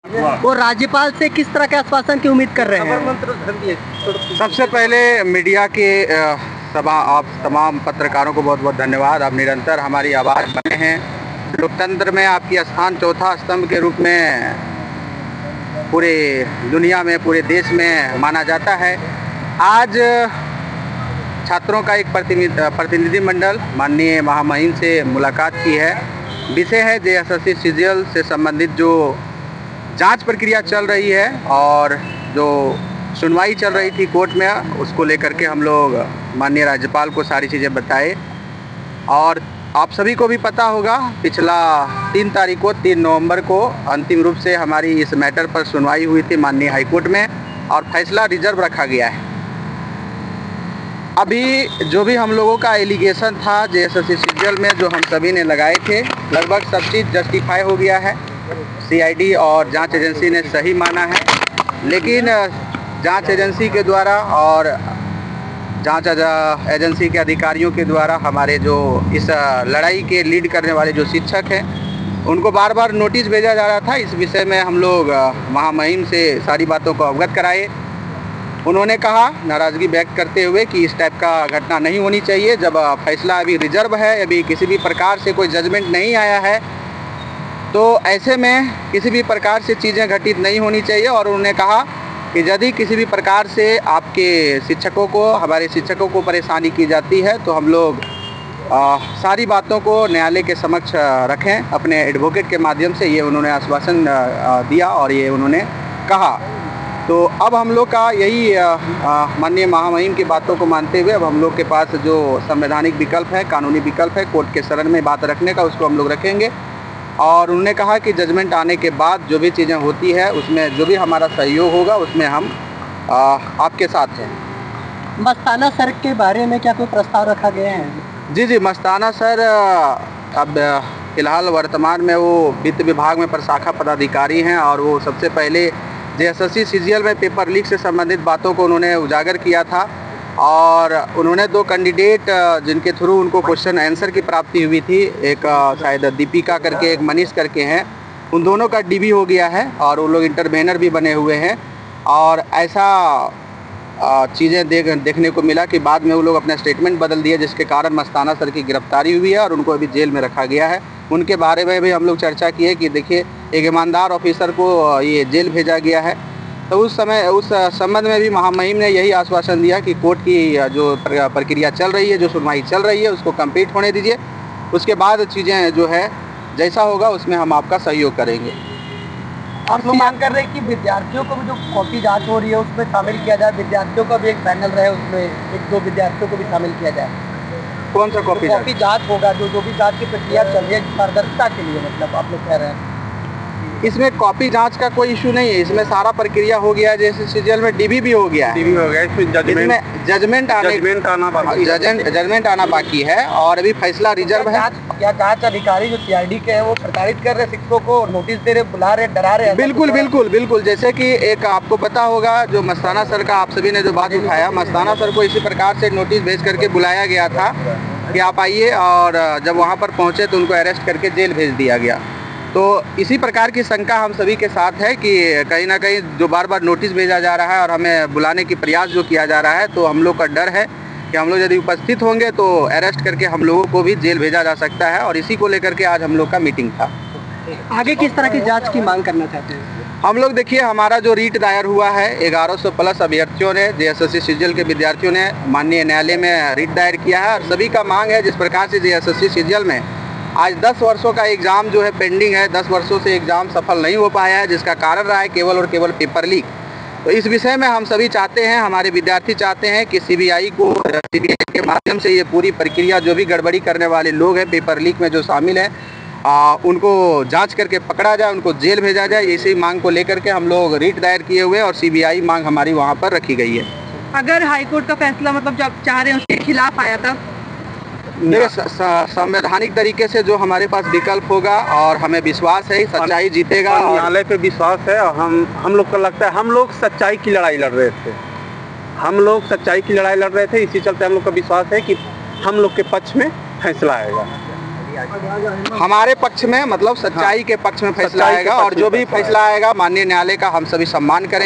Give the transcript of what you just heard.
वो राज्यपाल से किस तरह के आश्वासन की उम्मीद कर रहे हैं? सबसे पहले मीडिया के आप तमाम पत्रकारों को बहुत बहुत धन्यवाद। आप निरंतर हमारी आवाज़ बने हैं। लोकतंत्र में आपकी स्थान चौथा स्तंभ के रूप में पूरे दुनिया में, पूरे देश में माना जाता है। आज छात्रों का एक प्रतिनिधिमंडल माननीय महामहिम से मुलाकात की है। विषय है जेएसएससी सीजीएल से संबंधित जो जांच प्रक्रिया चल रही है और जो सुनवाई चल रही थी कोर्ट में, उसको लेकर के हम लोग माननीय राज्यपाल को सारी चीज़ें बताए। और आप सभी को भी पता होगा, पिछला 3 नवंबर को अंतिम रूप से हमारी इस मैटर पर सुनवाई हुई थी माननीय हाईकोर्ट में और फैसला रिजर्व रखा गया है। अभी जो भी हम लोगों का एलिगेशन था जेएसएससी सीजीएल में जो हम सभी ने लगाए थे, लगभग सब चीज़ जस्टिफाई हो गया है। सीआईडी और जांच एजेंसी ने सही माना है, लेकिन जांच एजेंसी के द्वारा और जांच एजेंसी के अधिकारियों के द्वारा हमारे जो इस लड़ाई के लीड करने वाले जो शिक्षक हैं, उनको बार बार नोटिस भेजा जा रहा था। इस विषय में हम लोग महामहिम से सारी बातों को अवगत कराए। उन्होंने कहा नाराज़गी व्यक्त करते हुए कि इस टाइप का घटना नहीं होनी चाहिए। जब फैसला अभी रिजर्व है, अभी किसी भी प्रकार से कोई जजमेंट नहीं आया है, तो ऐसे में किसी भी प्रकार से चीज़ें घटित नहीं होनी चाहिए। और उन्होंने कहा कि यदि किसी भी प्रकार से आपके शिक्षकों को, हमारे शिक्षकों को परेशानी की जाती है, तो हम लोग सारी बातों को न्यायालय के समक्ष रखें अपने एडवोकेट के माध्यम से। ये उन्होंने आश्वासन दिया और ये उन्होंने कहा। तो अब हम लोग का यही माननीय महामहिम की बातों को मानते हुए अब हम लोग के पास जो संवैधानिक विकल्प है, कानूनी विकल्प है कोर्ट के शरण में बात रखने का, उसको हम लोग रखेंगे। और उन्होंने कहा कि जजमेंट आने के बाद जो भी चीज़ें होती है उसमें जो भी हमारा सहयोग होगा उसमें हम आपके साथ हैं। मस्ताना सर के बारे में क्या कोई प्रस्ताव रखा गया है? जी, मस्ताना सर अब फ़िलहाल वर्तमान में वो वित्त विभाग में प्रशाखा पदाधिकारी हैं और वो सबसे पहले जेएसएससी सीजीएल में पेपर लीक से संबंधित बातों को उन्होंने उजागर किया था। और उन्होंने 2 कैंडिडेट जिनके थ्रू उनको क्वेश्चन आंसर की प्राप्ति हुई थी, एक शायद दीपिका करके, एक मनीष करके हैं, उन दोनों का डीबी हो गया है और वो लोग इंटरवेनर भी बने हुए हैं। और ऐसा चीज़ें देखने को मिला कि बाद में वो लोग अपना स्टेटमेंट बदल दिए, जिसके कारण मस्ताना सर की गिरफ्तारी हुई है और उनको अभी जेल में रखा गया है। उनके बारे में भी हम लोग चर्चा की है कि देखिए, एक ईमानदार ऑफिसर को ये जेल भेजा गया है। तो उस संबंध में भी महामहिम ने यही आश्वासन दिया कि कोर्ट की जो प्रक्रिया चल रही है, जो सुनवाई चल रही है, उसको कंप्लीट होने दीजिए। उसके बाद चीज़ें जो है जैसा होगा उसमें हम आपका सहयोग करेंगे। आप लोग मांग कर रहे हैं कि विद्यार्थियों को भी जो कॉपी जांच हो रही है उसमें शामिल किया जाए, विद्यार्थियों का भी एक पैनल रहे, उसमें 1-2 विद्यार्थियों को भी शामिल किया जाए। कौन सा कॉपी जांच होगा? जो भी जांच की प्रक्रिया चल रही है पारदर्शिता के लिए, मतलब आप लोग कह रहे हैं इसमें कॉपी जांच का कोई इशू नहीं है। इसमें सारा प्रक्रिया हो गया है, जैसे सीजीएल में डीबी भी हो गया है। इसमें जजमेंट आना बाकी है और अभी फैसला रिजर्व है। क्या जांच अधिकारी जो सीआईडी के हैं वो प्रताड़ित कर रहे शिक्षकों को, नोटिस दे रहे, बुला रहे, डरा रहे? बिल्कुल। जैसे कि एक आपको पता होगा जो मस्ताना सर का आप सभी ने जो बात उठाया, मस्ताना सर को इसी प्रकार से नोटिस भेज करके बुलाया गया था कि आप आइए, और जब वहाँ पर पहुँचे तो उनको अरेस्ट करके जेल भेज दिया गया। तो इसी प्रकार की शंका हम सभी के साथ है कि कहीं ना कहीं जो बार बार नोटिस भेजा जा रहा है और हमें बुलाने की प्रयास जो किया जा रहा है, तो हम लोग का डर है कि हम लोग यदि उपस्थित होंगे तो अरेस्ट करके हम लोगों को भी जेल भेजा जा सकता है। और इसी को लेकर के आज हम लोग का मीटिंग था। आगे किस तरह की जांच की मांग करना चाहते हैं? हम लोग देखिए, हमारा जो रीट दायर हुआ है 1100 प्लस अभ्यर्थियों ने, जेएसएससी सीजीएल के विद्यार्थियों ने माननीय न्यायालय में रीट दायर किया है। और सभी का मांग है, जिस प्रकार से जेएसएससी सीजीएल में आज 10 वर्षों का एग्ज़ाम जो है पेंडिंग है, 10 वर्षों से एग्ज़ाम सफल नहीं हो पाया है, जिसका कारण रहा है केवल और केवल पेपर लीक। तो इस विषय में हम सभी चाहते हैं, हमारे विद्यार्थी चाहते हैं कि सीबीआई के माध्यम से ये पूरी प्रक्रिया, जो भी गड़बड़ी करने वाले लोग हैं पेपर लीक में जो शामिल हैं, उनको जांच करके पकड़ा जाए, उनको जेल भेजा जाए। इसी मांग को लेकर के हम लोग रीट दायर किए हुए और सीबीआई मांग हमारी वहाँ पर रखी गई है। अगर हाईकोर्ट का फैसला मतलब जब चाह रहे हैं उसके खिलाफ आया था, संवैधानिक तरीके से जो हमारे पास विकल्प होगा और हमें विश्वास है सच्चाई जीतेगा। न्यायालय पे विश्वास है और हम लोग को लगता है हम लोग सच्चाई की लड़ाई लड़ रहे थे। हम लोग सच्चाई की लड़ाई लड़ रहे थे, इसी चलते हम लोग का विश्वास है कि हम लोग के पक्ष में फैसला आएगा। आज? हमारे पक्ष में मतलब सच्चाई के पक्ष में फैसला सच्चाई के आएगा, पक्ष और में जो भी फैसला फैसला आएगा माननीय न्यायालय का हम सभी सम्मान करेंगे।